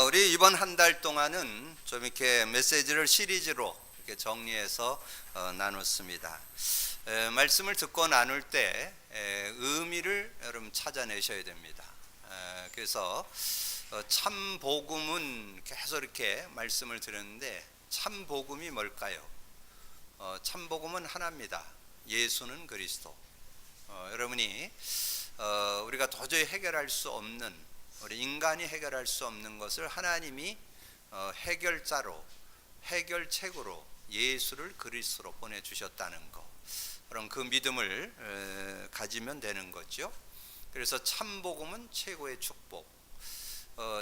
우리 이번 한 달 동안은 좀 이렇게 메시지를 시리즈로 이렇게 정리해서 나눴습니다. 말씀을 듣고 나눌 때 의미를 여러분 찾아내셔야 됩니다. 그래서 참 복음은 계속 이렇게 말씀을 드렸는데 참 복음이 뭘까요? 참 복음은 하나입니다. 예수는 그리스도. 여러분이 우리가 도저히 해결할 수 없는, 우리 인간이 해결할 수 없는 것을 하나님이 해결자로, 해결책으로 예수를 그리스도로 보내주셨다는 것, 그럼 그 믿음을 가지면 되는 거죠. 그래서 참 복음은 최고의 축복,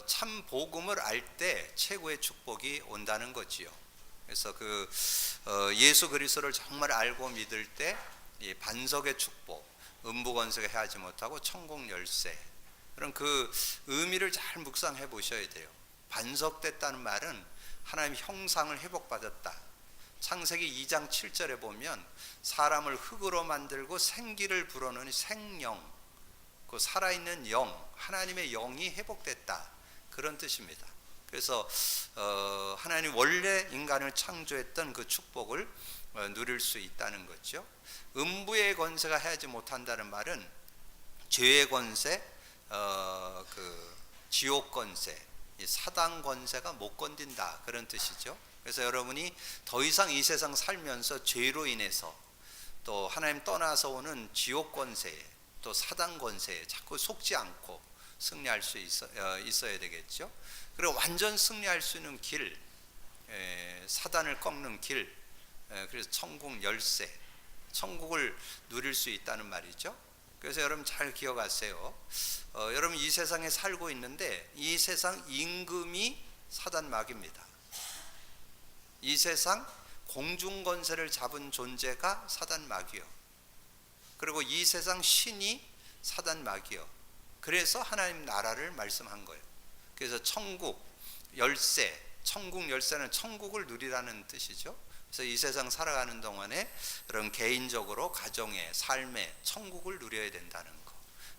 참 복음을 알 때 최고의 축복이 온다는 거지요. 그래서 그 예수 그리스도를 정말 알고 믿을 때 이 반석의 축복, 음부건설에 해하지 못하고 천국 열쇠, 그럼 그 의미를 잘 묵상해 보셔야 돼요. 반석됐다는 말은 하나님의 형상을 회복받았다. 창세기 2장 7절에 보면 사람을 흙으로 만들고 생기를 불어넣으니 생영, 그 살아있는 영, 하나님의 영이 회복됐다, 그런 뜻입니다. 그래서 하나님 원래 인간을 창조했던 그 축복을 누릴 수 있다는 거죠. 음부의 권세가 하지 못한다는 말은 죄의 권세, 그 지옥 권세, 사단 권세가 못 건든다, 그런 뜻이죠. 그래서 여러분이 더 이상 이 세상 살면서 죄로 인해서 또 하나님 떠나서 오는 지옥 권세에, 또 사단 권세에 자꾸 속지 않고 승리할 수 있어야 되겠죠. 그리고 완전 승리할 수 있는 길, 사단을 꺾는 길, 그래서 천국 열쇠, 천국을 누릴 수 있다는 말이죠. 그래서 여러분 잘 기억하세요. 여러분 이 세상에 살고 있는데 이 세상 임금이 사단 마귀입니다. 이 세상 공중 권세를 잡은 존재가 사단 마귀요. 그리고 이 세상 신이 사단 마귀요. 그래서 하나님 나라를 말씀한 거예요. 그래서 천국 열쇠, 천국 열쇠는 천국을 누리라는 뜻이죠. 그래서 이 세상 살아가는 동안에 그런 개인적으로 가정의 삶의 천국을 누려야 된다는 거,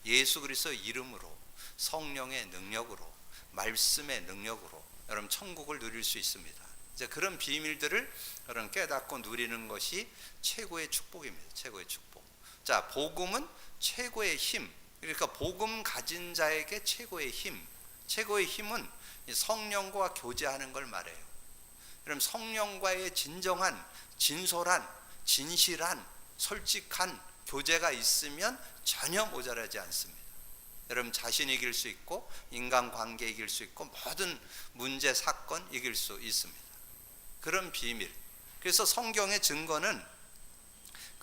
예수 그리스도 이름으로, 성령의 능력으로, 말씀의 능력으로 여러분 천국을 누릴 수 있습니다. 이제 그런 비밀들을 여러분 깨닫고 누리는 것이 최고의 축복입니다. 최고의 축복. 자, 복음은 최고의 힘. 그러니까 복음 가진 자에게 최고의 힘, 최고의 힘은 성령과 교제하는 걸 말해요. 그럼 성령과의 진정한, 진솔한, 진실한, 솔직한 교제가 있으면 전혀 모자라지 않습니다. 여러분 자신 이길 수 있고, 인간관계 이길 수 있고, 모든 문제, 사건 이길 수 있습니다. 그런 비밀. 그래서 성경의 증거는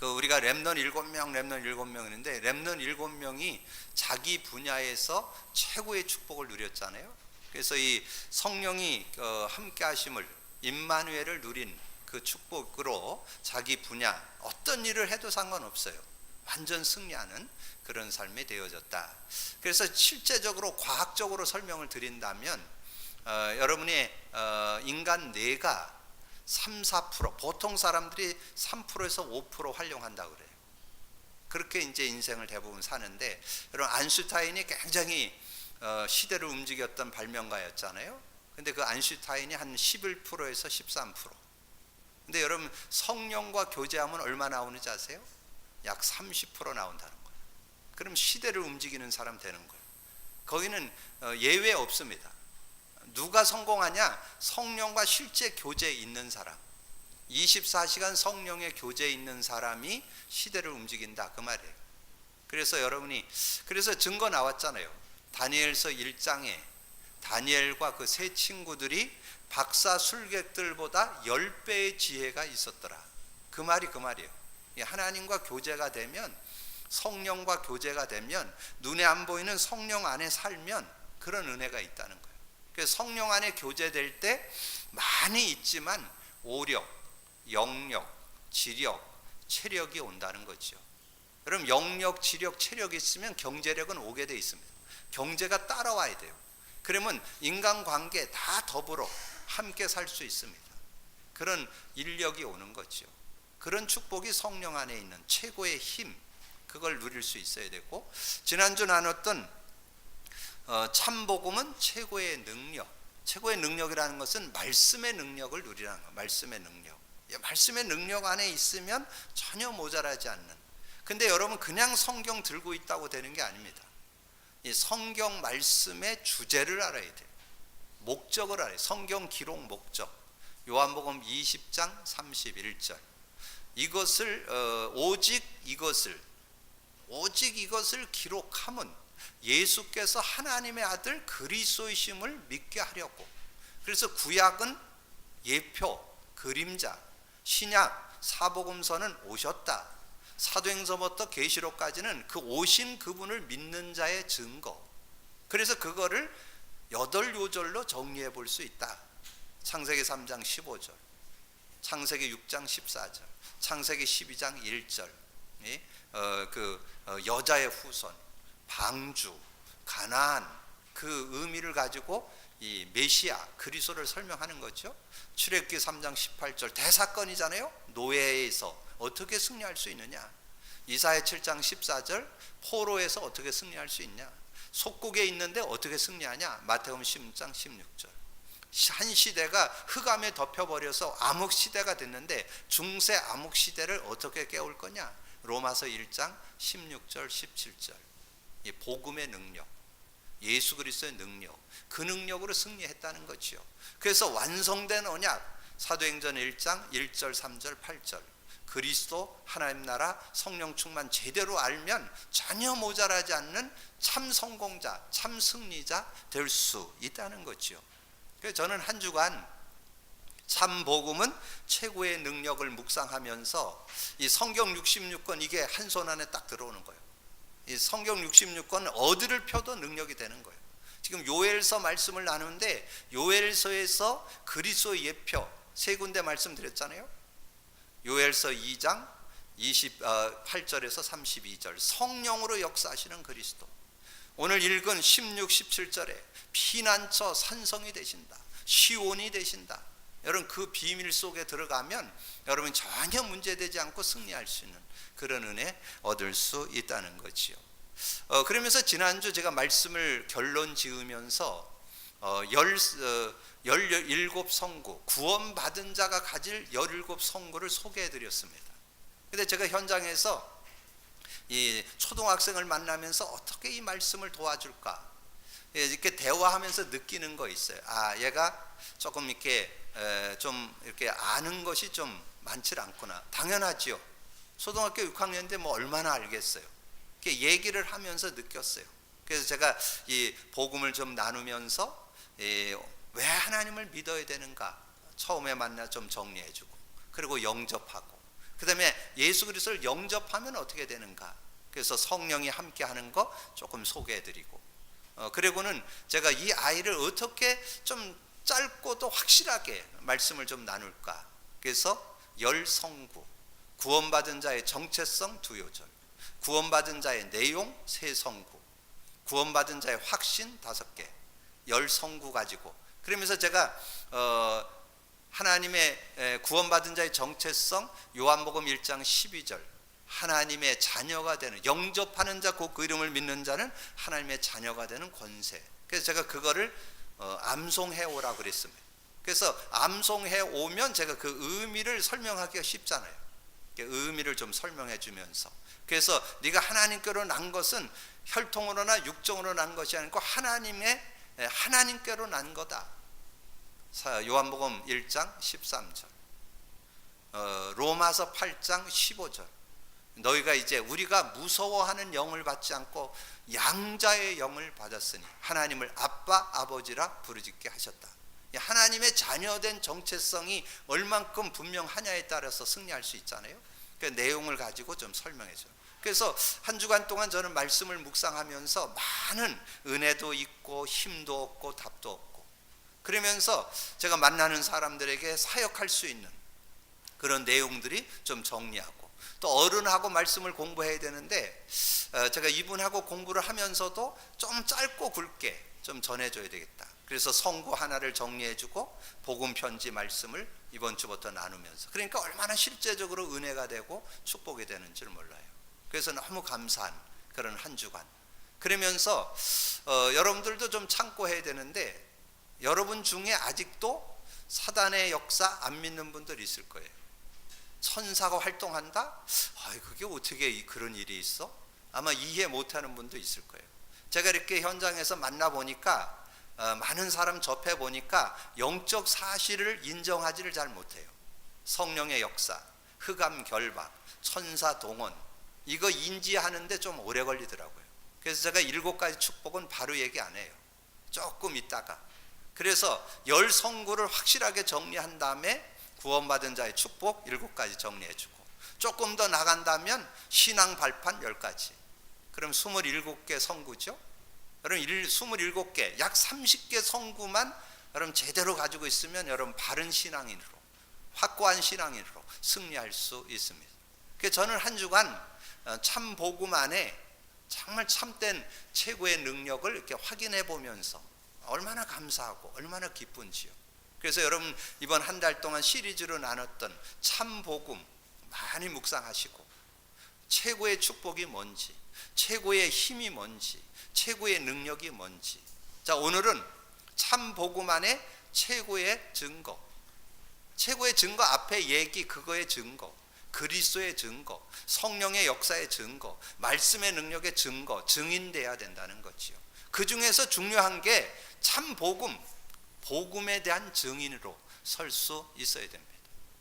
우리가 렘넌트 7명인데 렘넌트 7명이 자기 분야에서 최고의 축복을 누렸잖아요. 그래서 이 성령이 함께 하심을, 임마누엘을 누린 그 축복으로 자기 분야 어떤 일을 해도 상관없어요. 완전 승리하는 그런 삶이 되어졌다. 그래서 실제적으로 과학적으로 설명을 드린다면 여러분의 인간 뇌가 3, 4%, 보통 사람들이 3%에서 5% 활용한다고 그래요. 그렇게 이제 인생을 대부분 사는데, 여러분 아인슈타인이 굉장히 시대를 움직였던 발명가였잖아요. 근데 그 아인슈타인이 한 11%에서 13%. 근데 여러분 성령과 교제하면 얼마 나오는지 아세요? 약 30% 나온다는 거예요. 그럼 시대를 움직이는 사람 되는 거예요. 거기는 예외 없습니다. 누가 성공하냐? 성령과 실제 교제에 있는 사람, 24시간 성령의 교제에 있는 사람이 시대를 움직인다, 그 말이에요. 그래서 여러분이, 그래서 증거 나왔잖아요. 다니엘서 1장에 다니엘과 그 세 친구들이 박사 술객들보다 10배의 지혜가 있었더라. 그 말이 그 말이에요. 하나님과 교제가 되면, 성령과 교제가 되면, 눈에 안 보이는 성령 안에 살면 그런 은혜가 있다는 거예요. 그래서 성령 안에 교제될 때 많이 있지만 오력, 영력, 지력, 체력이 온다는 거죠. 여러분 영력, 지력, 체력이 있으면 경제력은 오게 돼 있습니다. 경제가 따라와야 돼요. 그러면 인간관계 다 더불어 함께 살 수 있습니다. 그런 인력이 오는 거죠. 그런 축복이 성령 안에 있는 최고의 힘, 그걸 누릴 수 있어야 되고, 지난주 나눴던 참복음은 최고의 능력, 최고의 능력이라는 것은 말씀의 능력을 누리라는 거예요. 말씀의 능력. 말씀의 능력 안에 있으면 전혀 모자라지 않는. 근데 여러분 그냥 성경 들고 있다고 되는 게 아닙니다. 이 성경 말씀의 주제를 알아야 돼요. 목적을 알아요. 성경 기록 목적. 요한복음 20장 31절. 이것을 오직 이것을 기록함은 예수께서 하나님의 아들 그리스도이심을 믿게 하려고. 그래서 구약은 예표, 그림자, 신약, 사복음서는 오셨다. 사도행전부터 계시록까지는 그 오신 그분을 믿는 자의 증거. 그래서 그거를 8요절로 정리해 볼 수 있다. 창세기 3장 15절, 창세기 6장 14절, 창세기 12장 1절, 여자의 후손, 방주, 가나안, 그 의미를 가지고 이 메시아 그리스도를 설명하는 거죠. 출애굽기 3장 18절 대사건이잖아요. 노예에서 어떻게 승리할 수 있느냐. 이사야 7장 14절 포로에서 어떻게 승리할 수 있냐. 속국에 있는데 어떻게 승리하냐. 마태복음 10장 16절. 한 시대가 흑암에 덮여버려서 암흑시대가 됐는데 중세 암흑시대를 어떻게 깨울 거냐. 로마서 1장 16절 17절. 이 복음의 능력, 예수 그리스도의 능력, 그 능력으로 승리했다는 거지요. 그래서 완성된 언약, 사도행전 1장 1절 3절 8절. 그리스도 하나님 나라 성령 충만 제대로 알면 전혀 모자라지 않는 참 성공자, 참 승리자 될 수 있다는 거지요. 그래서 저는 한 주간 참 복음은 최고의 능력을 묵상하면서 이 성경 66권 이게 한 손 안에 딱 들어오는 거예요. 이 성경 66권 어디를 펴도 능력이 되는 거예요. 지금 요엘서 말씀을 나누는데 요엘서에서 그리스도 예표 세 군데 말씀드렸잖아요. 요엘서 2장 28절에서 32절 성령으로 역사하시는 그리스도. 오늘 읽은 16, 17절에 피난처 산성이 되신다. 시온이 되신다. 여러분 그 비밀 속에 들어가면 여러분 전혀 문제되지 않고 승리할 수 있는 그런 은혜 얻을 수 있다는 거지요. 그러면서 지난주 제가 말씀을 결론 지으면서 17 성구, 구원받은 자가 가질 17 성구를 소개해 드렸습니다. 근데 제가 현장에서 이 초등학생을 만나면서 어떻게 이 말씀을 도와줄까 이렇게 대화하면서 느끼는 거 있어요. 아, 얘가 조금 이렇게 좀 이렇게 아는 것이 좀 많지 않구나. 당연하지요. 초등학교 6학년인데 뭐 얼마나 알겠어요. 이렇게 얘기를 하면서 느꼈어요. 그래서 제가 이 복음을 좀 나누면서 왜 하나님을 믿어야 되는가 처음에 만나 좀 정리해주고, 그리고 영접하고, 그 다음에 예수 그리스도를 영접하면 어떻게 되는가, 그래서 성령이 함께하는 거 조금 소개해드리고, 그리고는 제가 이 아이를 어떻게 좀 짧고도 확실하게 말씀을 좀 나눌까. 그래서 10성구, 구원받은 자의 정체성 2요절, 구원받은 자의 내용 3성구, 구원받은 자의 확신 5개, 10성구 가지고, 그러면서 제가 하나님의 구원받은 자의 정체성 요한복음 1장 12절 하나님의 자녀가 되는, 영접하는 자 곧 그 이름을 믿는 자는 하나님의 자녀가 되는 권세. 그래서 제가 그거를 암송해 오라고 그랬습니다. 그래서 암송해 오면 제가 그 의미를 설명하기가 쉽잖아요. 의미를 좀 설명해 주면서, 그래서 네가 하나님께로 난 것은 혈통으로나 육정으로 난 것이 아니고 하나님께로 난 거다. 요한복음 1장 13절, 로마서 8장 15절. 너희가 이제 우리가 무서워하는 영을 받지 않고 양자의 영을 받았으니 하나님을 아빠 아버지라 부르짖게 하셨다. 하나님의 자녀된 정체성이 얼만큼 분명하냐에 따라서 승리할 수 있잖아요. 그 내용을 가지고 좀 설명해 줘요. 그래서 한 주간 동안 저는 말씀을 묵상하면서 많은 은혜도 있고 힘도 얻고 답도 얻고, 그러면서 제가 만나는 사람들에게 사역할 수 있는 그런 내용들이 좀 정리하고, 또 어른하고 말씀을 공부해야 되는데 제가 이분하고 공부를 하면서도 좀 짧고 굵게 좀 전해줘야 되겠다. 그래서 성구 하나를 정리해주고 복음 편지 말씀을 이번 주부터 나누면서, 그러니까 얼마나 실제적으로 은혜가 되고 축복이 되는지를 몰라요. 그래서 너무 감사한 그런 한 주간. 그러면서 여러분들도 좀 참고해야 되는데, 여러분 중에 아직도 사단의 역사 안 믿는 분들 있을 거예요. 천사가 활동한다? 그게 어떻게 그런 일이 있어? 아마 이해 못하는 분도 있을 거예요. 제가 이렇게 현장에서 만나보니까 많은 사람 접해보니까 영적 사실을 인정하지를 잘 못해요. 성령의 역사, 흑암 결박, 천사 동원, 이거 인지하는데 좀 오래 걸리더라고요. 그래서 제가 7가지 축복은 바로 얘기 안 해요. 조금 있다가. 그래서 10성구를 확실하게 정리한 다음에 구원받은 자의 축복 7가지 정리해주고, 조금 더 나간다면 신앙 발판 10가지. 그럼 27개 성구죠. 여러분 27개, 약 30개 성구만 여러분 제대로 가지고 있으면 여러분 바른 신앙인으로, 확고한 신앙인으로 승리할 수 있습니다. 그래서 저는 한 주간 참 복음 안에 정말 참된 최고의 능력을 이렇게 확인해 보면서 얼마나 감사하고 얼마나 기쁜지요. 그래서 여러분 이번 한 달 동안 시리즈로 나눴던 참 복음 많이 묵상하시고, 최고의 축복이 뭔지, 최고의 힘이 뭔지, 최고의 능력이 뭔지. 자, 오늘은 참 복음 안에 최고의 증거, 최고의 증거 앞에 얘기, 그거의 증거, 그리스도의 증거, 성령의 역사의 증거, 말씀의 능력의 증거, 증인돼야 된다는 거지요. 그 중에서 중요한 게 참 복음, 복음에 대한 증인으로 설 수 있어야 됩니다.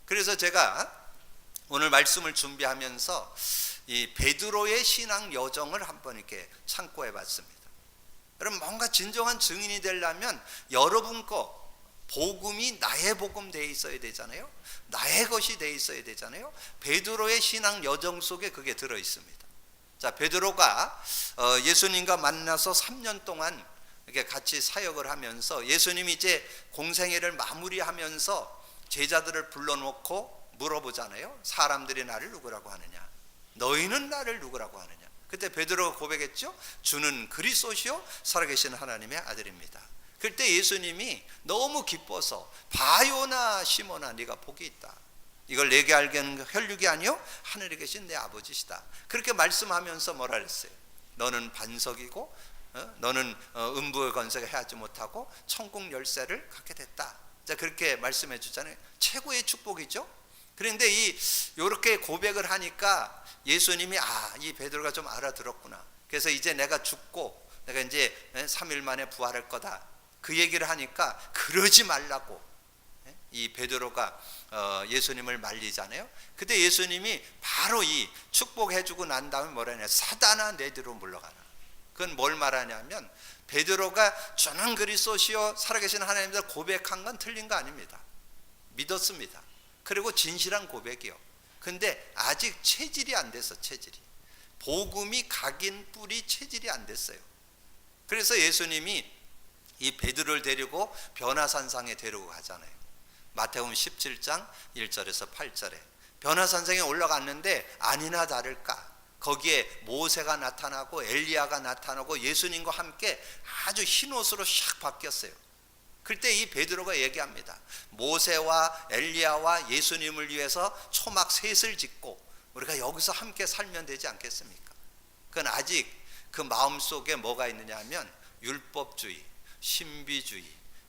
그래서 제가 오늘 말씀을 준비하면서 이 베드로의 신앙 여정을 한번 이렇게 참고해 봤습니다. 여러분 뭔가 진정한 증인이 되려면 여러분 거 복음이 나의 복음 되어 있어야 되잖아요. 나의 것이 되어 있어야 되잖아요. 베드로의 신앙 여정 속에 그게 들어 있습니다. 자, 베드로가 예수님과 만나서 3년 동안 이렇게 같이 사역을 하면서 예수님이 이제 공생애를 마무리하면서 제자들을 불러놓고 물어보잖아요. 사람들이 나를 누구라고 하느냐? 너희는 나를 누구라고 하느냐? 그때 베드로가 고백했죠. 주는 그리스도시요 살아계신 하나님의 아들입니다. 그때 예수님이 너무 기뻐서 바요나 시몬아 네가 복이 있다. 이걸 내게 알게 하는 혈육이 아니요 하늘에 계신 내 아버지시다. 그렇게 말씀하면서 뭐라 그랬어요? 너는 반석이고 너는 음부의 건설을 해하지 못하고 천국 열쇠를 갖게 됐다. 자, 그렇게 말씀해 주잖아요. 최고의 축복이죠. 그런데 이렇게 고백을 하니까 예수님이 이 베드로가 좀 알아들었구나. 그래서 이제 내가 죽고 내가 이제 3일 만에 부활할 거다. 그 얘기를 하니까 그러지 말라고 이 베드로가 예수님을 말리잖아요. 그때 예수님이 바로 이 축복해주고 난 다음에 뭐라 하냐? 사단아 내 뒤로 물러가라. 그건 뭘 말하냐면 베드로가 주는 그리스도시요 살아계신 하나님을 고백한 건 틀린 거 아닙니다. 믿었습니다. 그리고 진실한 고백이요. 근데 아직 체질이 안 됐어. 체질이 복음이 각인 뿌리 체질이 안 됐어요. 그래서 예수님이 이 베드로를 데리고 변화산상에 데리고 가잖아요. 마태복음 17장 1절에서 8절에 변화산상에 올라갔는데 아니나 다를까 거기에 모세가 나타나고 엘리야가 나타나고 예수님과 함께 아주 흰 옷으로 샥 바뀌었어요. 그때 이 베드로가 얘기합니다. 모세와 엘리야와 예수님을 위해서 초막 셋을 짓고 우리가 여기서 함께 살면 되지 않겠습니까? 그건 아직 그 마음속에 뭐가 있느냐 하면 율법주의, 신비주의,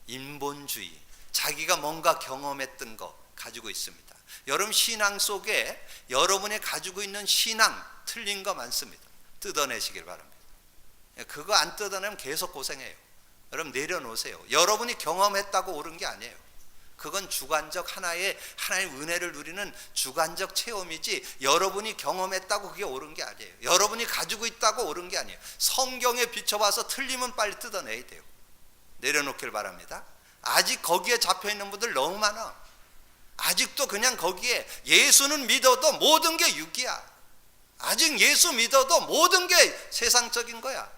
인본주의, 자기가 뭔가 경험했던 거 가지고 있습니다. 여러분 신앙 속에 여러분이 가지고 있는 신앙 틀린 거 많습니다. 뜯어내시길 바랍니다. 그거 안 뜯어내면 계속 고생해요. 여러분 내려놓으세요. 여러분이 경험했다고 옳은 게 아니에요. 그건 주관적 하나의 은혜를 누리는 주관적 체험이지 여러분이 경험했다고 그게 옳은 게 아니에요. 여러분이 가지고 있다고 옳은 게 아니에요. 성경에 비춰봐서 틀리면 빨리 뜯어내야 돼요. 내려놓길 바랍니다. 아직 거기에 잡혀있는 분들 너무 많아. 아직도 그냥 거기에 예수는 믿어도 모든 게 육이야. 아직 예수 믿어도 모든 게 세상적인 거야.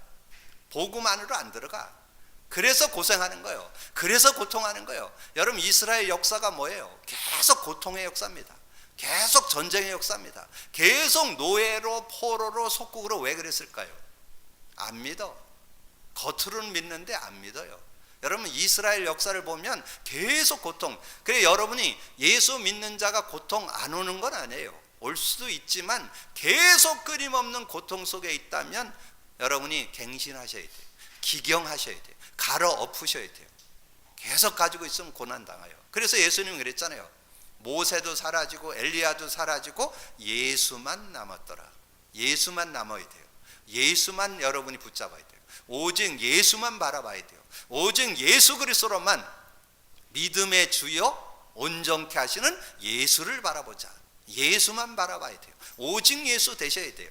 복음 안으로 안 들어가. 그래서 고생하는 거예요. 그래서 고통하는 거예요. 여러분 이스라엘 역사가 뭐예요? 계속 고통의 역사입니다. 계속 전쟁의 역사입니다. 계속 노예로 포로로 속국으로. 왜 그랬을까요? 안 믿어. 겉으로는 믿는데 안 믿어요. 여러분 이스라엘 역사를 보면 계속 고통. 그래 여러분이 예수 믿는 자가 고통 안 오는 건 아니에요. 올 수도 있지만 계속 끊임없는 고통 속에 있다면 여러분이 갱신하셔야 돼요. 기경하셔야 돼요. 갈아 엎으셔야 돼요. 계속 가지고 있으면 고난당해요. 그래서 예수님은 그랬잖아요. 모세도 사라지고 엘리야도 사라지고 예수만 남았더라. 예수만 남아야 돼요. 예수만 여러분이 붙잡아야 돼요. 오직 예수만 바라봐야 돼요. 오직 예수 그리스도로만 믿음의 주요 온전케 하시는 예수를 바라보자. 예수만 바라봐야 돼요. 오직 예수 되셔야 돼요.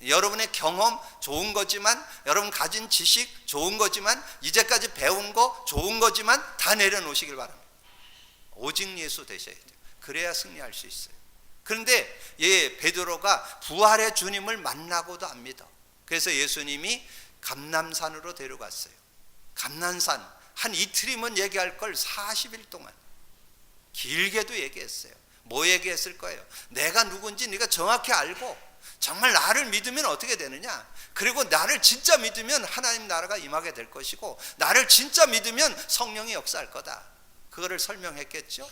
여러분의 경험 좋은 거지만, 여러분 가진 지식 좋은 거지만, 이제까지 배운 거 좋은 거지만 다 내려놓으시길 바랍니다. 오직 예수 되셔야 돼요. 그래야 승리할 수 있어요. 그런데 베드로가 부활의 주님을 만나고도 안 믿어. 그래서 예수님이 감람산으로 데려갔어요. 감람산 한 이틀이면 얘기할 걸 40일 동안 길게도 얘기했어요. 뭐 얘기했을 거예요? 내가 누군지 네가 정확히 알고 정말 나를 믿으면 어떻게 되느냐, 그리고 나를 진짜 믿으면 하나님 나라가 임하게 될 것이고, 나를 진짜 믿으면 성령이 역사할 거다. 그거를 설명했겠죠.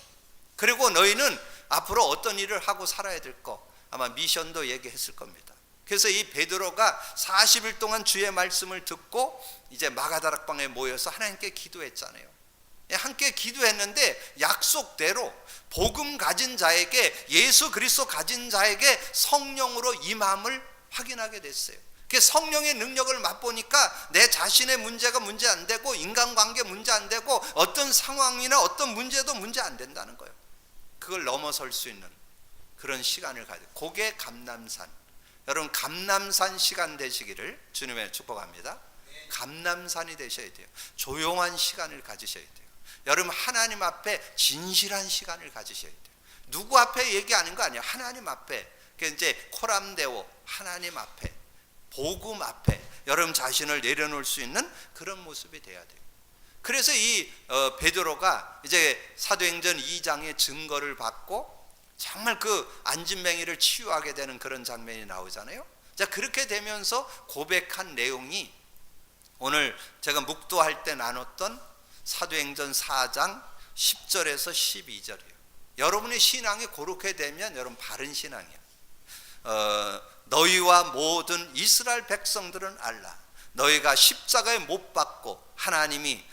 그리고 너희는 앞으로 어떤 일을 하고 살아야 될 거, 아마 미션도 얘기했을 겁니다. 그래서 이 베드로가 40일 동안 주의 말씀을 듣고 이제 마가다락방에 모여서 하나님께 기도했잖아요. 함께 기도했는데 약속대로 복음 가진 자에게, 예수 그리스도 가진 자에게 성령으로 임함을 확인하게 됐어요. 그 성령의 능력을 맛보니까 내 자신의 문제가 문제 안 되고, 인간관계 문제 안 되고, 어떤 상황이나 어떤 문제도 문제 안 된다는 거예요. 그걸 넘어설 수 있는 그런 시간을 가져. 그게 감람산. 여러분 감람산 시간 되시기를 주님의 축복합니다. 감람산이 되셔야 돼요. 조용한 시간을 가지셔야 돼요. 여러분 하나님 앞에 진실한 시간을 가지셔야 돼요. 누구 앞에 얘기하는 거 아니에요. 하나님 앞에. 그게 이제 코람데오, 하나님 앞에, 복음 앞에 여러분 자신을 내려놓을 수 있는 그런 모습이 돼야 돼요. 그래서 이 베드로가 이제 사도행전 2장의 증거를 받고 정말 그 안진뱅이를 치유하게 되는 그런 장면이 나오잖아요. 자, 그렇게 되면서 고백한 내용이 오늘 제가 묵도할 때 나눴던 사도행전 4장 10절에서 12절이에요. 여러분의 신앙이 그렇게 되면 여러분 바른 신앙이야. 너희와 모든 이스라엘 백성들은 알라. 너희가 십자가에 못 박고 하나님이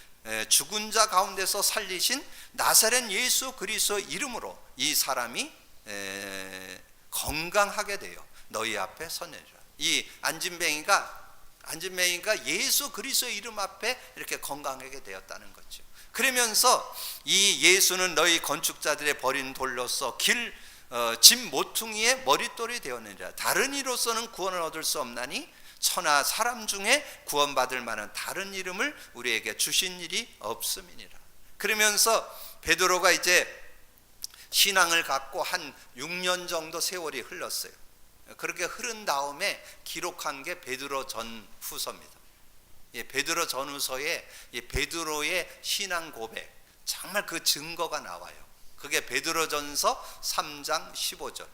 죽은 자 가운데서 살리신 나사렛 예수 그리스도 이름으로 이 사람이 건강하게 되어 너희 앞에 서내리라. 이 안진뱅이가 예수 그리스도 이름 앞에 이렇게 건강하게 되었다는 거죠. 그러면서 이 예수는 너희 건축자들의 버린 돌로서 집 모퉁이의 머릿돌이 되었느니라. 다른 이로서는 구원을 얻을 수 없나니 천하 사람 중에 구원받을 만한 다른 이름을 우리에게 주신 일이 없음이니라. 그러면서 베드로가 이제 신앙을 갖고 한 6년 정도 세월이 흘렀어요. 그렇게 흐른 다음에 기록한 게 베드로 전후서입니다. 베드로 전후서에 베드로의 신앙 고백, 정말 그 증거가 나와요. 그게 베드로전서 3장 15절.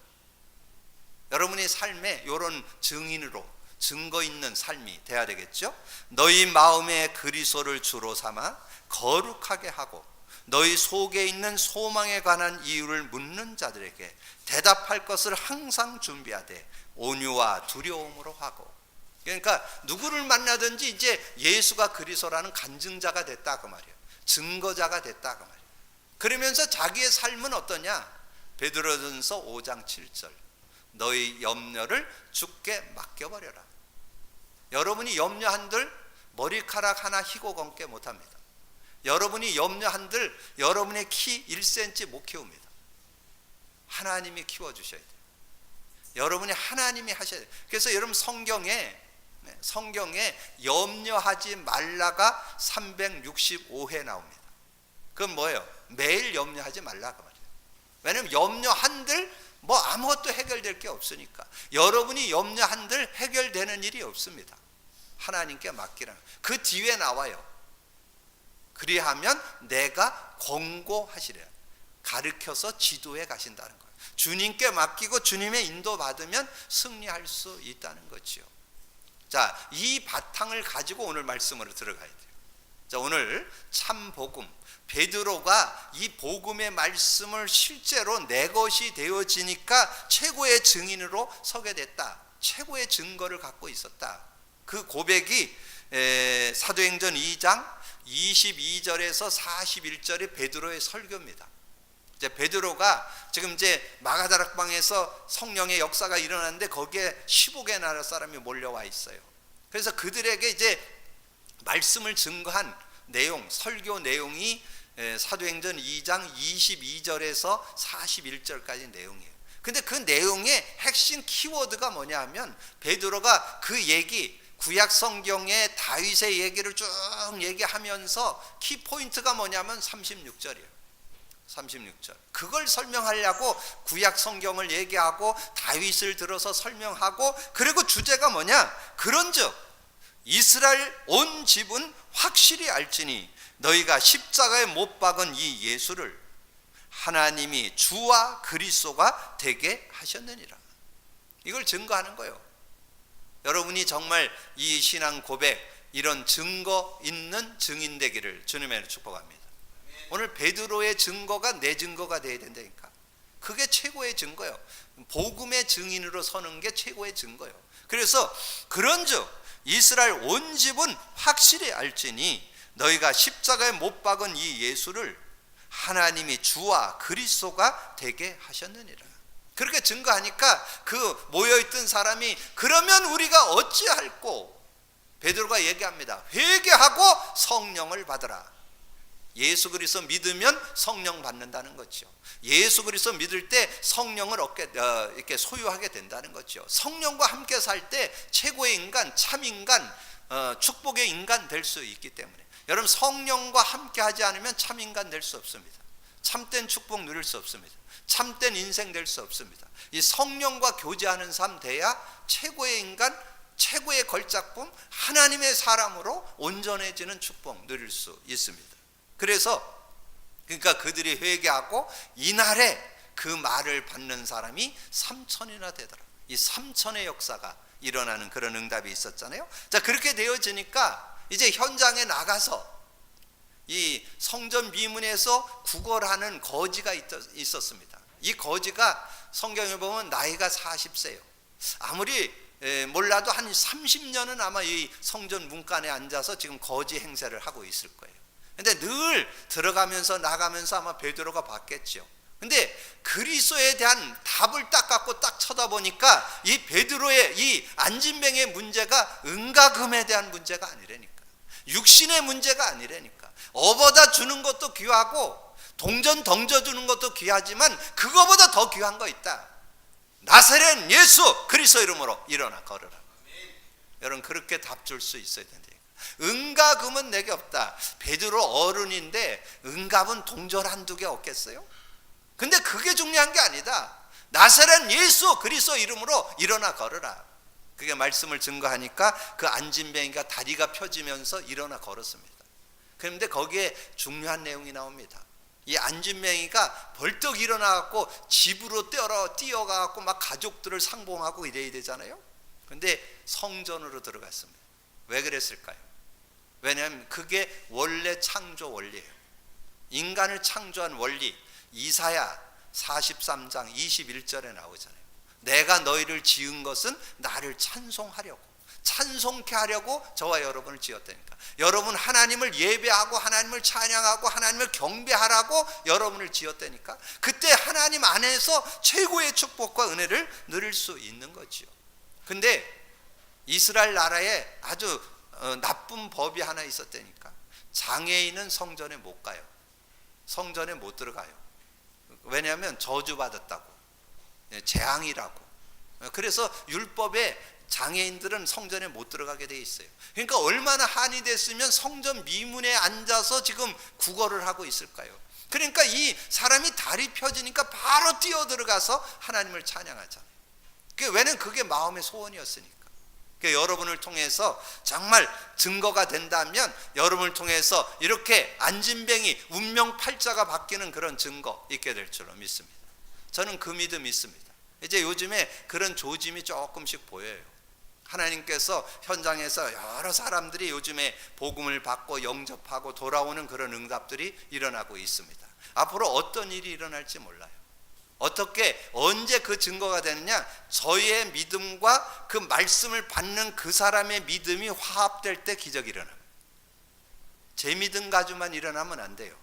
여러분의 삶에 이런 증인으로 증거 있는 삶이 돼야 되겠죠. 너희 마음에 그리스도를 주로 삼아 거룩하게 하고 너희 속에 있는 소망에 관한 이유를 묻는 자들에게 대답할 것을 항상 준비하되 온유와 두려움으로 하고. 그러니까 누구를 만나든지 이제 예수가 그리스도라는 간증자가 됐다 그 말이에요. 증거자가 됐다 그 말이에요. 그러면서 자기의 삶은 어떠냐? 베드로전서 5장 7절. 너희 염려를 주께 맡겨버려라. 여러분이 염려한들 머리카락 하나 희고 검게 못합니다. 여러분이 염려한들 여러분의 키 1cm 못 키웁니다. 하나님이 키워주셔야 돼요. 여러분이 하나님이 하셔야 돼요. 그래서 여러분 성경에 염려하지 말라가 365회 나옵니다. 그건 뭐예요? 매일 염려하지 말라 그 말이에요. 왜냐하면 염려한들 뭐 아무것도 해결될 게 없으니까. 여러분이 염려한들 해결되는 일이 없습니다. 하나님께 맡기라는. 그 뒤에 나와요. 그리하면 내가 권고하시리라. 가르쳐서 지도해 가신다는 거예요. 주님께 맡기고 주님의 인도 받으면 승리할 수 있다는 거죠. 자, 이 바탕을 가지고 오늘 말씀으로 들어가야 돼요. 자, 오늘 참 복음, 베드로가 이 복음의 말씀을 실제로 내 것이 되어지니까 최고의 증인으로 서게 됐다. 최고의 증거를 갖고 있었다. 그 고백이 사도행전 2장 22절에서 41절의 베드로의 설교입니다. 이제 베드로가 지금 이제 마가다락방에서 성령의 역사가 일어났는데 거기에 15개 나라 사람이 몰려와 있어요. 그래서 그들에게 이제 말씀을 증거한 내용, 설교 내용이 사도행전 2장 22절에서 41절까지 내용이에요. 근데 그 내용의 핵심 키워드가 뭐냐 하면 베드로가 그 얘기, 구약 성경의 다윗의 얘기를 쭉 얘기하면서 키포인트가 뭐냐면 36절이에요. 36절. 그걸 설명하려고 구약 성경을 얘기하고 다윗을 들어서 설명하고, 그리고 주제가 뭐냐? 그런즉 이스라엘 온 집은 확실히 알지니 너희가 십자가에 못 박은 이 예수를 하나님이 주와 그리스도가 되게 하셨느니라. 이걸 증거하는 거예요. 여러분이 정말 이 신앙 고백, 이런 증거 있는 증인 되기를 주님의 축복합니다. 오늘 베드로의 증거가 내 증거가 되어야 된다니까. 그게 최고의 증거예요. 복음의 증인으로 서는 게 최고의 증거예요. 그래서 그런즉 이스라엘 온 집은 확실히 알지니 너희가 십자가에 못 박은 이 예수를 하나님이 주와 그리스도가 되게 하셨느니라. 그렇게 증거하니까 그 모여있던 사람이 그러면 우리가 어찌할꼬? 베드로가 얘기합니다. 회개하고 성령을 받으라. 예수 그리스도 믿으면 성령 받는다는 거죠. 예수 그리스도 믿을 때 성령을 이렇게 소유하게 된다는 거죠. 성령과 함께 살 때 최고의 인간, 참 인간, 축복의 인간 될 수 있기 때문에, 여러분 성령과 함께 하지 않으면 참 인간 될 수 없습니다. 참된 축복 누릴 수 없습니다. 참된 인생 될 수 없습니다. 이 성령과 교제하는 삶 돼야 최고의 인간, 최고의 걸작품, 하나님의 사람으로 온전해지는 축복 누릴 수 있습니다. 그러니까 그들이 회개하고 이날에 그 말을 받는 사람이 3,000이나 되더라. 이 3,000의 역사가 일어나는 그런 응답이 있었잖아요. 자, 그렇게 되어지니까 이제 현장에 나가서 이 성전 비문에서 구걸하는 거지가 있었습니다. 이 거지가 성경에 보면 나이가 40세예요. 아무리 몰라도 한 30년은 아마 이 성전 문간에 앉아서 지금 거지 행세를 하고 있을 거예요. 근데 늘 들어가면서 나가면서 아마 베드로가 봤겠죠. 근데 그리스도에 대한 답을 딱 갖고 딱 쳐다보니까 이 베드로의 이 안진뱅의 문제가 은가금에 대한 문제가 아니라니까. 육신의 문제가 아니라니까. 업어다 주는 것도 귀하고 동전 던져주는 것도 귀하지만 그거보다 더 귀한 거 있다. 나사렛 예수 그리스도 이름으로 일어나 걸어라. 여러분 그렇게 답 줄 수 있어야 된다. 은가금은 내게 없다. 베드로 어른인데 은갑은 동전 한두 개 없겠어요? 근데 그게 중요한 게 아니다. 나사렛 예수 그리스도 이름으로 일어나 걸어라. 그게 말씀을 증거하니까 그 안진뱅이가 다리가 펴지면서 일어나 걸었습니다. 그런데 거기에 중요한 내용이 나옵니다. 이 안진뱅이가 벌떡 일어나갖고 집으로 뛰어가갖고 막 가족들을 상봉하고 이래야 되잖아요. 근데 성전으로 들어갔습니다. 왜 그랬을까요? 왜냐하면 그게 원래 창조 원리예요. 인간을 창조한 원리, 이사야 43장 21절에 나오잖아요. 내가 너희를 지은 것은 나를 찬송하려고, 찬송케 하려고 저와 여러분을 지었다니까. 여러분 하나님을 예배하고 하나님을 찬양하고 하나님을 경배하라고 여러분을 지었다니까. 그때 하나님 안에서 최고의 축복과 은혜를 누릴 수 있는 거지요. 근데 이스라엘 나라에 아주 나쁜 법이 하나 있었다니까. 장애인은 성전에 못 가요. 성전에 못 들어가요. 왜냐하면 저주받았다고, 재앙이라고. 그래서 율법에 장애인들은 성전에 못 들어가게 돼 있어요. 그러니까 얼마나 한이 됐으면 성전 미문에 앉아서 지금 구걸을 하고 있을까요? 그러니까 이 사람이 다리 펴지니까 바로 뛰어 들어가서 하나님을 찬양하잖아요. 왜냐면 그게 마음의 소원이었으니까. 여러분을 통해서 정말 증거가 된다면 여러분을 통해서 이렇게 안진뱅이 운명팔자가 바뀌는 그런 증거 있게 될 줄로 믿습니다. 저는 그 믿음 있습니다. 이제 요즘에 그런 조짐이 조금씩 보여요. 하나님께서 현장에서 여러 사람들이 요즘에 복음을 받고 영접하고 돌아오는 그런 응답들이 일어나고 있습니다. 앞으로 어떤 일이 일어날지 몰라요. 어떻게 언제 그 증거가 되느냐? 저희의 믿음과 그 말씀을 받는 그 사람의 믿음이 화합될 때 기적이 일어납니다. 제 믿음 가지고만 일어나면 안 돼요.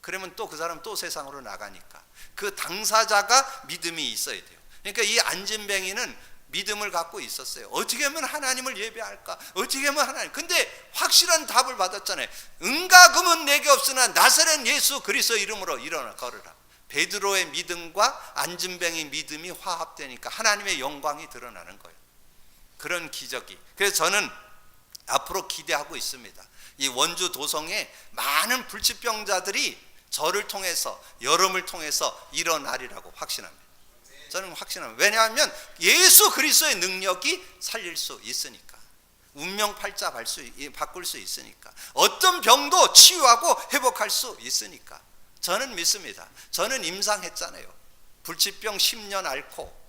그러면 또 그 사람 또 세상으로 나가니까 그 당사자가 믿음이 있어야 돼요. 그러니까 이 안진뱅이는 믿음을 갖고 있었어요. 어떻게 하면 하나님을 예배할까? 어떻게 하면 하나님. 근데 확실한 답을 받았잖아요. 은과 금은 내게 없으나 나사렛 예수 그리스도 이름으로 일어나 걸으라. 베드로의 믿음과 안진뱅이 믿음이 화합되니까 하나님의 영광이 드러나는 거예요. 그런 기적이. 그래서 저는 앞으로 기대하고 있습니다. 이 원주 도성에 많은 불치병자들이 저를 통해서, 여러분을 통해서 일어나리라고 확신합니다. 저는 확신합니다. 왜냐하면 예수 그리스도의 능력이 살릴 수 있으니까. 운명팔자 바꿀 수 있으니까. 어떤 병도 치유하고 회복할 수 있으니까. 저는 믿습니다. 저는 임상했잖아요. 불치병 10년 앓고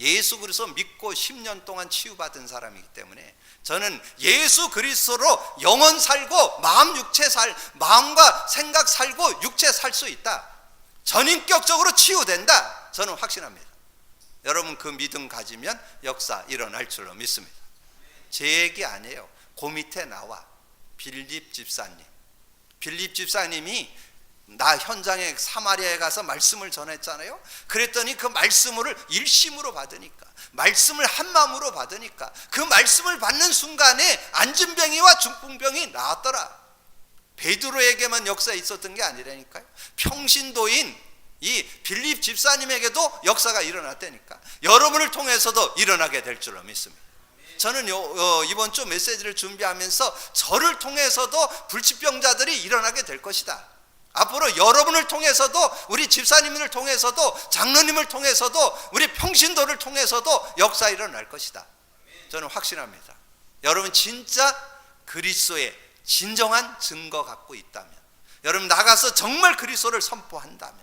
예수 그리스도 믿고 10년 동안 치유받은 사람이기 때문에 저는 예수 그리스도로 영혼 살고 마음과 생각 살고 육체 살 수 있다. 전인격적으로 치유된다. 저는 확신합니다. 여러분 그 믿음 가지면 역사 일어날 줄로 믿습니다. 제 얘기 아니에요. 그 밑에 나와 빌립 집사님이 나 현장에 사마리아에 가서 말씀을 전했잖아요. 그랬더니 그 말씀을 일심으로 받으니까, 말씀을 한 마음으로 받으니까 그 말씀을 받는 순간에 안진뱅이와 중풍병이 나았더라. 베드로에게만 역사 있었던 게 아니라니까요. 평신도인 이 빌립 집사님에게도 역사가 일어났다니까. 여러분을 통해서도 일어나게 될 줄로 믿습니다. 저는 이번 주 메시지를 준비하면서 저를 통해서도 불치병자들이 일어나게 될 것이다. 앞으로 여러분을 통해서도, 우리 집사님을 통해서도, 장로님을 통해서도, 우리 평신도를 통해서도 역사 일어날 것이다. 저는 확신합니다. 여러분 진짜 그리스도의 진정한 증거 갖고 있다면, 여러분 나가서 정말 그리스도를 선포한다면,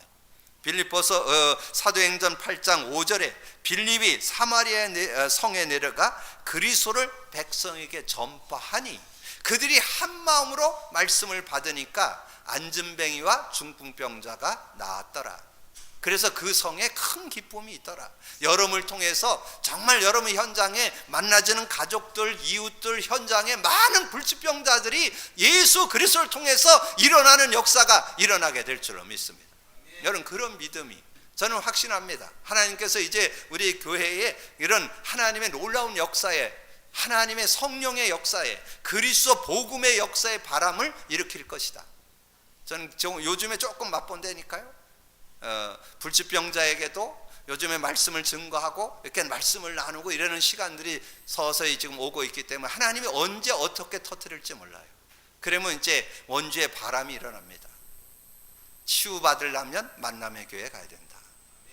빌립보서 사도행전 8장 5절에 빌립이 사마리아 성에 내려가 그리스도를 백성에게 전파하니 그들이 한 마음으로 말씀을 받으니까 안진뱅이와 중풍병자가 나았더라. 그래서 그 성에 큰 기쁨이 있더라. 여러분을 통해서 정말 여러분 현장에 만나지는 가족들, 이웃들, 현장에 많은 불치병자들이 예수 그리스도를 통해서 일어나는 역사가 일어나게 될 줄로 믿습니다. 여러분 그런 믿음이 저는 확신합니다. 하나님께서 이제 우리 교회에 이런 하나님의 놀라운 역사에, 하나님의 성령의 역사에, 그리스도 복음의 역사의 바람을 일으킬 것이다. 저는 요즘에 조금 맛본다니까요. 불치병자에게도 요즘에 말씀을 증거하고 이렇게 말씀을 나누고 이러는 시간들이 서서히 지금 오고 있기 때문에 하나님이 언제 어떻게 터뜨릴지 몰라요. 그러면 이제 원주의 바람이 일어납니다. 치유받으려면 만남의 교회에 가야 된다.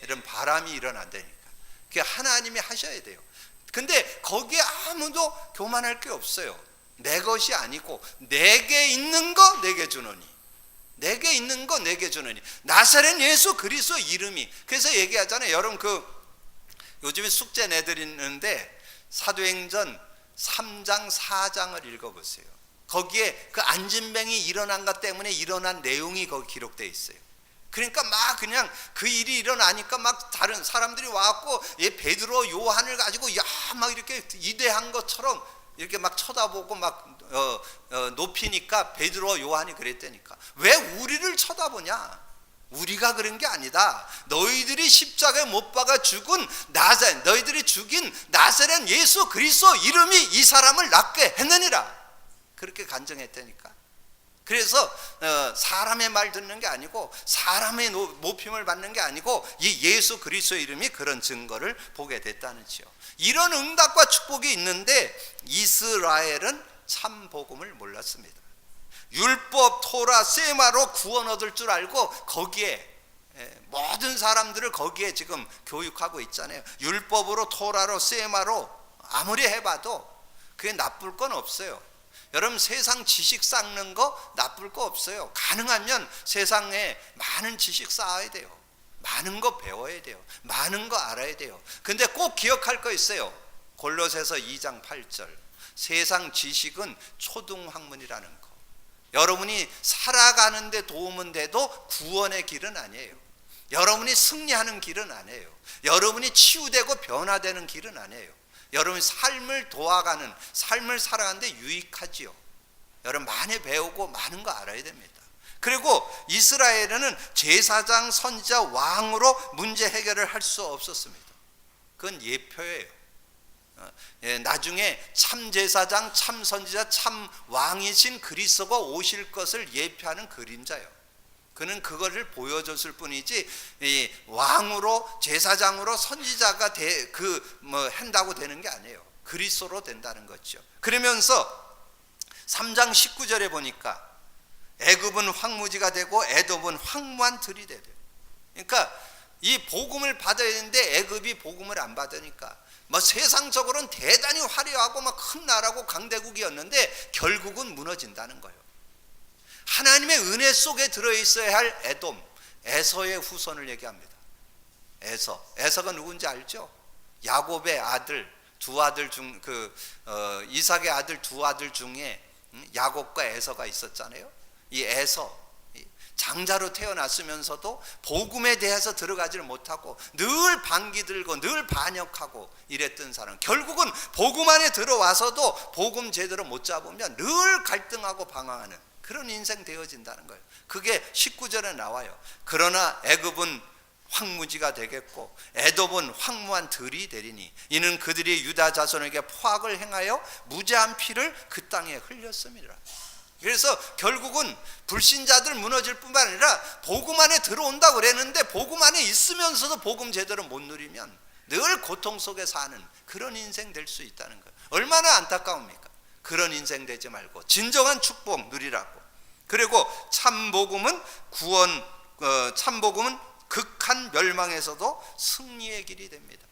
이런 바람이 일어난다니까. 그게 하나님이 하셔야 돼요. 근데 거기에 아무도 교만할 게 없어요. 내 것이 아니고 내게 있는 거 내게 주노니, 내게 있는 거 내게 주노니, 나사렛 예수 그리스도 이름이. 그래서 얘기하잖아요. 여러분 요즘에 숙제 내드리는데 사도행전 3장 4장을 읽어보세요. 거기에 그 안진뱅이 일어난 것 때문에 일어난 내용이 거기 기록되어 있어요. 그러니까 막 그냥 그 일이 일어나니까 막 다른 사람들이 와갖고 베드로 요한을 가지고 막 이렇게 이대한 것처럼 이렇게 막 쳐다보고 막 높이니까 베드로 요한이 그랬다니까. 왜 우리를 쳐다보냐? 우리가 그런 게 아니다. 너희들이 십자가에 못 박아 죽은 너희들이 죽인 나사렛 예수 그리스도 이름이 이 사람을 낫게 했느니라. 그렇게 간증했다니까. 그래서 사람의 말 듣는 게 아니고, 사람의 모품을 받는 게 아니고 이 예수 그리스도의 이름이 그런 증거를 보게 됐다는지요. 이런 응답과 축복이 있는데 이스라엘은 참 복음을 몰랐습니다. 율법, 토라, 세마로 구원 얻을 줄 알고 거기에 모든 사람들을 거기에 지금 교육하고 있잖아요. 율법으로, 토라로, 세마로 아무리 해봐도 그게 나쁠 건 없어요. 여러분 세상 지식 쌓는 거 나쁠 거 없어요. 가능하면 세상에 많은 지식 쌓아야 돼요. 많은 거 배워야 돼요. 많은 거 알아야 돼요. 근데 꼭 기억할 거 있어요. 골로새서 2장 8절. 세상 지식은 초등학문이라는 거. 여러분이 살아가는 데 도움은 돼도 구원의 길은 아니에요. 여러분이 승리하는 길은 아니에요. 여러분이 치유되고 변화되는 길은 아니에요. 여러분이 삶을 도와가는, 삶을 살아가는데 유익하지요. 여러분 많이 배우고 많은 거 알아야 됩니다. 그리고 이스라엘에는 제사장, 선지자, 왕으로 문제 해결을 할 수 없었습니다. 그건 예표예요. 나중에 참 제사장, 참 선지자, 참 왕이신 그리스도가 오실 것을 예표하는 그림자예요. 그는 그거를 보여줬을 뿐이지 왕으로, 제사장으로, 선지자가 한다고 되는 게 아니에요. 그리스도로 된다는 거죠. 그러면서 3장 19절에 보니까 애굽은 황무지가 되고 에돔은 황무한 들이 되대요. 그러니까 이 복음을 받아야 되는데 애굽이 복음을 안 받으니까 세상적으로는 대단히 화려하고 큰 나라고 강대국이었는데 결국은 무너진다는 거예요. 하나님의 은혜 속에 들어있어야 할 에돔, 에서의 후손을 얘기합니다. 에서가 누군지 알죠? 야곱의 아들, 두 아들 중 이삭의 아들 두 아들 중에 야곱과 에서가 있었잖아요. 이 에서 장자로 태어났으면서도 복음에 대해서 들어가지를 못하고 늘 반기 들고 늘 반역하고 이랬던 사람, 결국은 복음 안에 들어와서도 복음 제대로 못 잡으면 늘 갈등하고 방황하는 그런 인생 되어진다는 거예요. 그게 19절에 나와요. 그러나 애굽은 황무지가 되겠고 에돔은 황무한 들이 되리니 이는 그들이 유다 자손에게 포악을 행하여 무죄한 피를 그 땅에 흘렸습니다. 그래서 결국은 불신자들 무너질 뿐만 아니라 복음 안에 들어온다고 그랬는데 복음 안에 있으면서도 복음 제대로 못 누리면 늘 고통 속에 사는 그런 인생 될 수 있다는 거예요. 얼마나 안타까웁니까? 그런 인생 되지 말고 진정한 축복 누리라고. 그리고 참복음은 참복음은 극한 멸망에서도 승리의 길이 됩니다.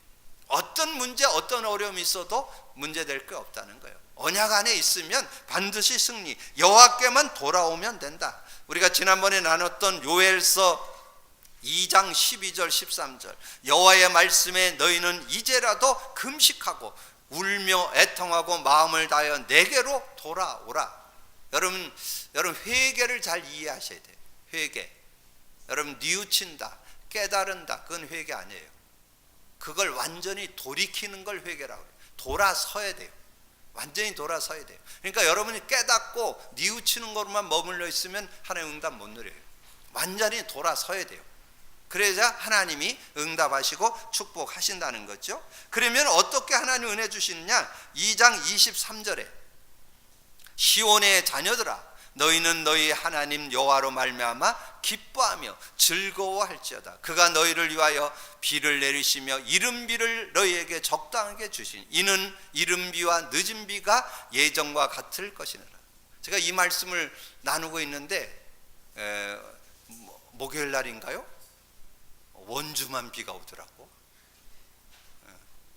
어떤 문제, 어떤 어려움이 있어도 문제될 게 없다는 거예요. 언약 안에 있으면 반드시 승리, 여호와께만 돌아오면 된다. 우리가 지난번에 나눴던 요엘서 2장 12절 13절 여호와의 말씀에 너희는 이제라도 금식하고 울며 애통하고 마음을 다하여 내게로 돌아오라. 여러분 회개를 잘 이해하셔야 돼요. 회개. 여러분 뉘우친다, 깨달은다, 그건 회개 아니에요. 그걸 완전히 돌이키는 걸 회개라고 해요. 돌아서야 돼요. 완전히 돌아서야 돼요. 그러니까 여러분이 깨닫고 뉘우치는 것만 머물러 있으면 하나님 응답 못 누려요. 완전히 돌아서야 돼요. 그래야 하나님이 응답하시고 축복하신다는 거죠. 그러면 어떻게 하나님 은혜 주시느냐? 2장 23절에 시온의 자녀들아 너희는 너희 하나님 여호와로 말미암아 기뻐하며 즐거워할지어다. 그가 너희를 위하여 비를 내리시며 이른비를 너희에게 적당하게 주시니 이는 이른비와 늦은비가 예정과 같을 것이니라. 제가 이 말씀을 나누고 있는데 목요일 날인가요? 원주만 비가 오더라고.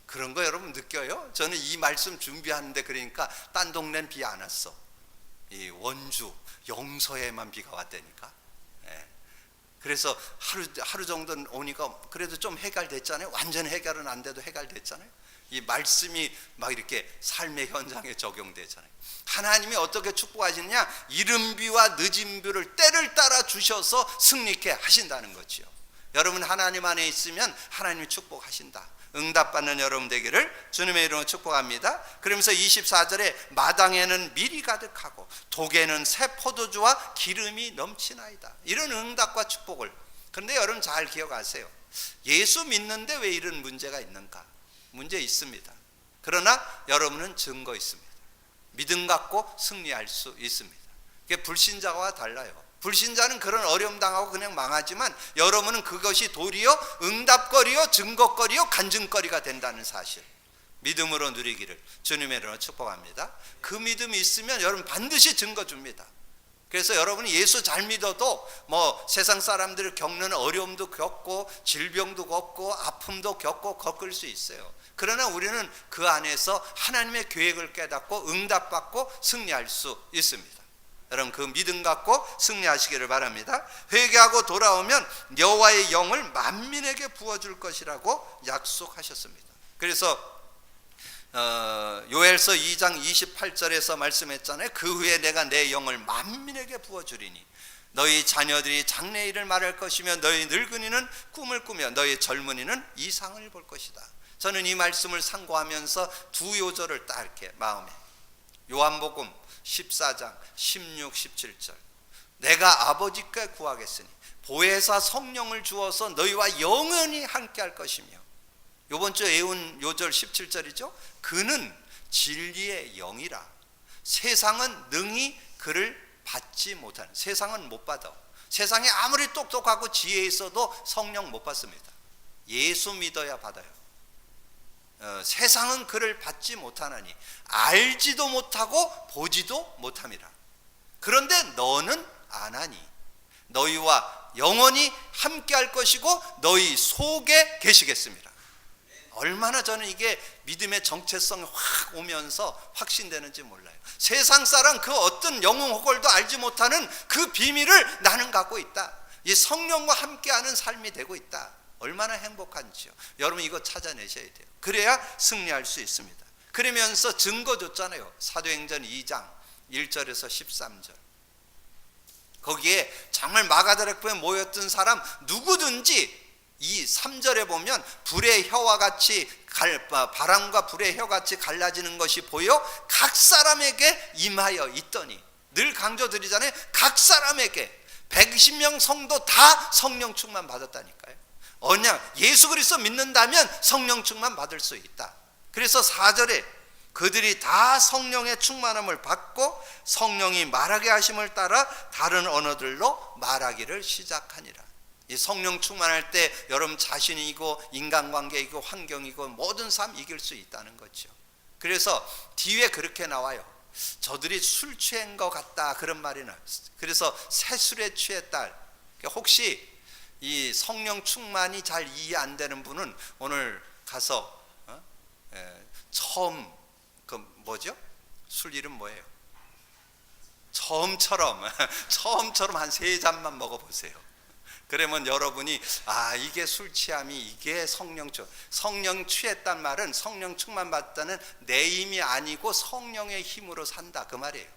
그런 거 여러분 느껴요? 저는 이 말씀 준비하는데 그러니까 딴 동네는 비 안 왔어. 이 원주 영서에만 비가 왔다니까. 그래서 하루 정도 오니까 그래도 좀 해결됐잖아요. 완전 해결은 안 돼도 해결됐잖아요. 이 말씀이 막 이렇게 삶의 현장에 적용되잖아요. 하나님이 어떻게 축복하시느냐? 이른 비와 늦은 비를 때를 따라 주셔서 승리케 하신다는 거지요. 여러분 하나님 안에 있으면 하나님이 축복하신다. 응답받는 여러분 되기를 주님의 이름으로 축복합니다. 그러면서 24절에 마당에는 밀이 가득하고 독에는 새 포도주와 기름이 넘치나이다. 이런 응답과 축복을. 그런데 여러분 잘 기억하세요. 예수 믿는데 왜 이런 문제가 있는가? 문제 있습니다. 그러나 여러분은 증거 있습니다. 믿음 갖고 승리할 수 있습니다. 그게 불신자와 달라요. 불신자는 그런 어려움 당하고 그냥 망하지만 여러분은 그것이 도리어 응답거리요 증거거리요 간증거리가 된다는 사실, 믿음으로 누리기를 주님의 이름으로 축복합니다. 그 믿음이 있으면 여러분 반드시 증거 줍니다. 그래서 여러분이 예수 잘 믿어도 세상 사람들을 겪는 어려움도 겪고 질병도 겪고 아픔도 겪을 수 있어요. 그러나 우리는 그 안에서 하나님의 계획을 깨닫고 응답받고 승리할 수 있습니다. 여러분 그 믿음 갖고 승리하시기를 바랍니다. 회개하고 돌아오면 여호와의 영을 만민에게 부어줄 것이라고 약속하셨습니다. 그래서 요엘서 2장 28절에서 말씀했잖아요. 그 후에 내가 내 영을 만민에게 부어주리니 너희 자녀들이 장래일을 말할 것이며 너희 늙은이는 꿈을 꾸며 너희 젊은이는 이상을 볼 것이다. 저는 이 말씀을 상고하면서 두 요절을 딱 이렇게 마음에, 요한복음 14장 16, 17절, 내가 아버지께 구하겠으니 보혜사 성령을 주어서 너희와 영원히 함께할 것이며, 요번 주 애운 요절 17절이죠. 그는 진리의 영이라 세상은 능히 그를 받지 못하는, 세상은 못 받아. 세상에 아무리 똑똑하고 지혜 있어도 성령 못 받습니다. 예수 믿어야 받아요. 세상은 그를 받지 못하나니 알지도 못하고 보지도 못함이라. 그런데 너는 아나니 너희와 영원히 함께할 것이고 너희 속에 계시겠습니다. 얼마나 저는 이게 믿음의 정체성이 확 오면서 확신되는지 몰라요. 세상 사람 그 어떤 영웅 호걸도 알지 못하는 그 비밀을 나는 갖고 있다. 이 성령과 함께하는 삶이 되고 있다. 얼마나 행복한지요. 여러분 이거 찾아내셔야 돼요. 그래야 승리할 수 있습니다. 그러면서 증거 줬잖아요. 사도행전 2장 1절에서 13절. 거기에 정말 마가다락방에 모였던 사람 누구든지 이 3절에 보면 불의 혀와 같이 바람과 불의 혀 같이 갈라지는 것이 보여 각 사람에게 임하여 있더니, 늘 강조드리잖아요. 각 사람에게 120명 성도 다 성령 충만 받았다니까요. 언약 예수 그리스도 믿는다면 성령 충만 받을 수 있다. 그래서 4절에 그들이 다 성령의 충만함을 받고 성령이 말하게 하심을 따라 다른 언어들로 말하기를 시작하니라. 이 성령 충만할 때 여러분 자신이고 인간관계이고 환경이고 모든 삶 이길 수 있다는 거죠. 그래서 뒤에 그렇게 나와요. 저들이 술 취한 것 같다 그런 말이 나와요. 그래서 새술에 취했다. 혹시 이 성령 충만이 잘 이해 안 되는 분은 오늘 가서 처음 그 뭐죠? 술 이름 뭐예요? 처음처럼 한 3잔만 먹어보세요. 그러면 여러분이 이게 술 취함이 이게 성령 취했단 말은 성령 충만 받다는 내 힘이 아니고 성령의 힘으로 산다 그 말이에요.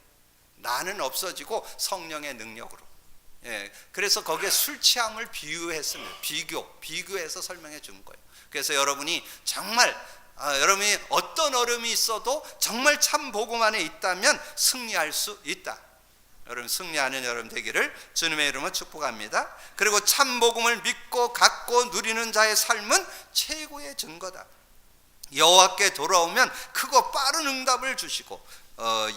나는 없어지고 성령의 능력으로. 그래서 거기에 술 취함을 비유했습니다. 비교해서 설명해 준 거예요. 그래서 여러분이 정말 여러분이 어떤 어려움이 있어도 정말 참 복음 안에 있다면 승리할 수 있다. 여러분 승리하는 여러분 되기를 주님의 이름으로 축복합니다. 그리고 참 복음을 믿고 갖고 누리는 자의 삶은 최고의 증거다. 여호와께 돌아오면 크고 빠른 응답을 주시고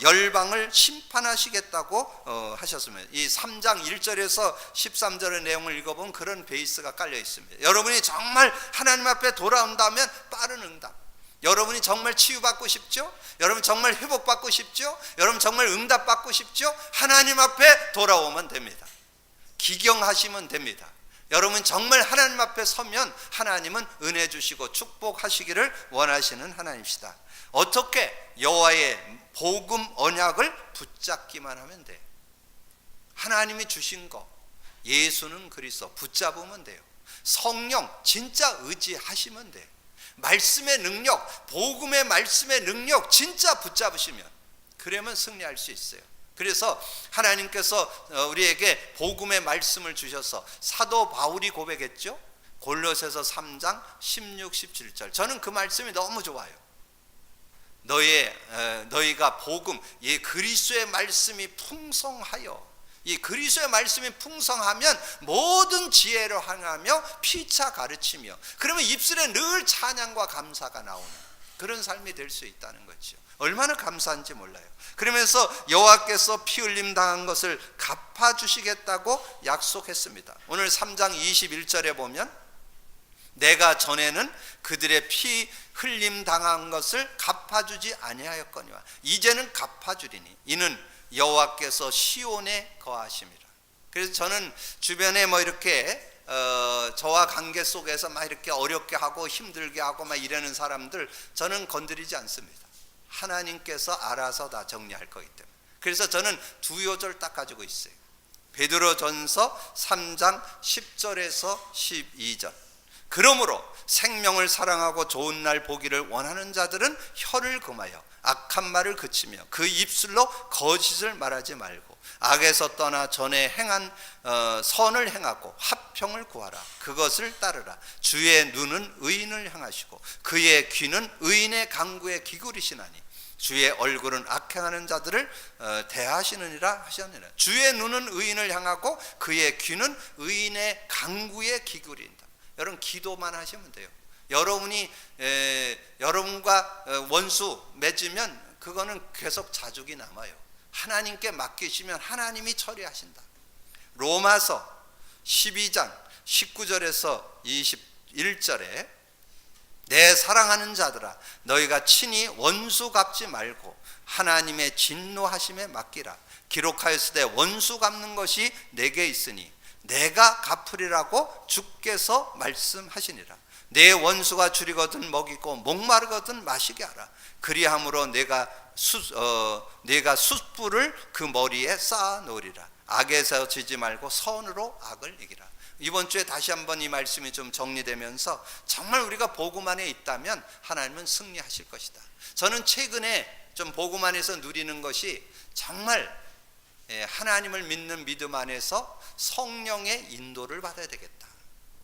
열방을 심판하시겠다고 하셨습니다. 이 3장 1절에서 13절의 내용을 읽어보면 그런 베이스가 깔려 있습니다. 여러분이 정말 하나님 앞에 돌아온다면 빠른 응답. 여러분이 정말 치유받고 싶죠? 여러분 정말 회복받고 싶죠? 여러분 정말 응답받고 싶죠? 하나님 앞에 돌아오면 됩니다. 기경하시면 됩니다. 여러분 정말 하나님 앞에 서면 하나님은 은혜 주시고 축복하시기를 원하시는 하나님이시다. 어떻게? 여호와의 복음 언약을 붙잡기만 하면 돼. 하나님이 주신 거 예수는 그리스도 붙잡으면 돼요. 성령 진짜 의지하시면 돼. 말씀의 능력, 복음의 말씀의 능력 진짜 붙잡으시면 그러면 승리할 수 있어요. 그래서 하나님께서 우리에게 복음의 말씀을 주셔서 사도 바울이 고백했죠. 골로새서 3장 16, 17절. 저는 그 말씀이 너무 좋아요. 너희가 복음, 이 그리스도의 말씀이 풍성하여, 이 그리스도의 말씀이 풍성하면 모든 지혜를 행하며 피차 가르치며, 그러면 입술에 늘 찬양과 감사가 나오는 그런 삶이 될 수 있다는 거죠. 얼마나 감사한지 몰라요. 그러면서 여호와께서 피 흘림 당한 것을 갚아주시겠다고 약속했습니다. 오늘 3장 21절에 보면 내가 전에는 그들의 피 흘림 당한 것을 갚아주지 아니하였거니와 이제는 갚아주리니 이는 여호와께서 시온에 거하심이라. 그래서 저는 주변에 이렇게 저와 관계 속에서 막 이렇게 어렵게 하고 힘들게 하고 막 이러는 사람들 저는 건드리지 않습니다. 하나님께서 알아서 다 정리할 거기 때문에. 그래서 저는 두 요절 딱 가지고 있어요. 베드로전서 3장 10절에서 12절. 그러므로 생명을 사랑하고 좋은 날 보기를 원하는 자들은 혀를 금하여 악한 말을 그치며 그 입술로 거짓을 말하지 말고 악에서 떠나 전에 행한 선을 행하고 화평을 구하라. 그것을 따르라. 주의 눈은 의인을 향하시고 그의 귀는 의인의 간구에 기울이시나니 주의 얼굴은 악행하는 자들을 대하시느니라 하셨느니라. 주의 눈은 의인을 향하고 그의 귀는 의인의 간구에 기울인다. 여러분 기도만 하시면 돼요. 여러분이 여러분과 원수 맺으면 그거는 계속 자죽이 남아요. 하나님께 맡기시면 하나님이 처리하신다. 로마서 12장 19절에서 21절에 내 사랑하는 자들아 너희가 친히 원수 갚지 말고 하나님의 진노하심에 맡기라. 기록하였으되 원수 갚는 것이 내게 있으니 내가 갚으리라고 주께서 말씀하시니라. 내 원수가 줄이거든 먹이고 목마르거든 마시게 하라. 그리함으로 내가 숯불을 그 머리에 쌓아 놓으리라. 악에서 지지 말고 선으로 악을 이기라. 이번 주에 다시 한번 이 말씀이 좀 정리되면서 정말 우리가 복음 안에 있다면 하나님은 승리하실 것이다. 저는 최근에 좀 복음 안에서 누리는 것이 정말 하나님을 믿는 믿음 안에서 성령의 인도를 받아야 되겠다.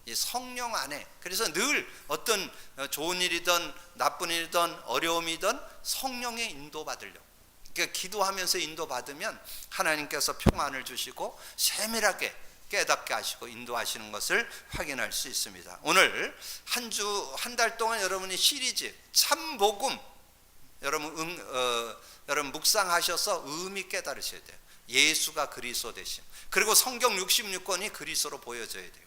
이 성령 안에, 그래서 늘 어떤 좋은 일이든 나쁜 일이든 어려움이든 성령의 인도 받으려고, 그러니까 기도하면서 인도 받으면 하나님께서 평안을 주시고 세밀하게 깨닫게 하시고 인도하시는 것을 확인할 수 있습니다. 오늘 한 달 동안 여러분이 시리즈 참 복음 여러분 묵상하셔서 의미 깨달으셔야 돼요. 예수가 그리스도 되심, 그리고 성경 66권이 그리스도로 보여져야 돼요.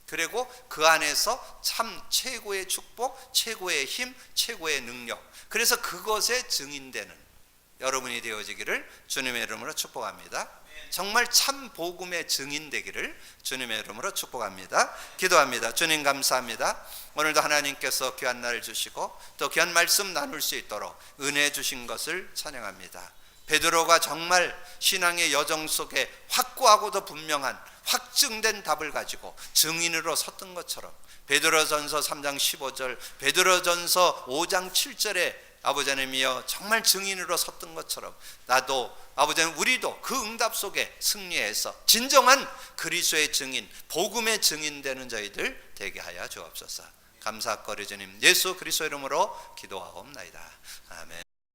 그리고 그 안에서 참 최고의 축복, 최고의 힘, 최고의 능력, 그래서 그것에 증인되는 여러분이 되어지기를 주님의 이름으로 축복합니다. 정말 참 복음의 증인 되기를 주님의 이름으로 축복합니다. 기도합니다. 주님 감사합니다. 오늘도 하나님께서 귀한 날을 주시고 또 귀한 말씀 나눌 수 있도록 은혜 주신 것을 찬양합니다. 베드로가 정말 신앙의 여정 속에 확고하고도 분명한 확증된 답을 가지고 증인으로 섰던 것처럼 베드로전서 3장 15절, 베드로전서 5장 7절에 아버지 하나님이여 정말 증인으로 섰던 것처럼 나도 아버지 하나님 우리도 그 응답 속에 승리해서 진정한 그리스도의 증인, 복음의 증인되는 저희들 되게 하여 주옵소서. 감사거리 주님 예수 그리스도 이름으로 기도하옵나이다. 아멘.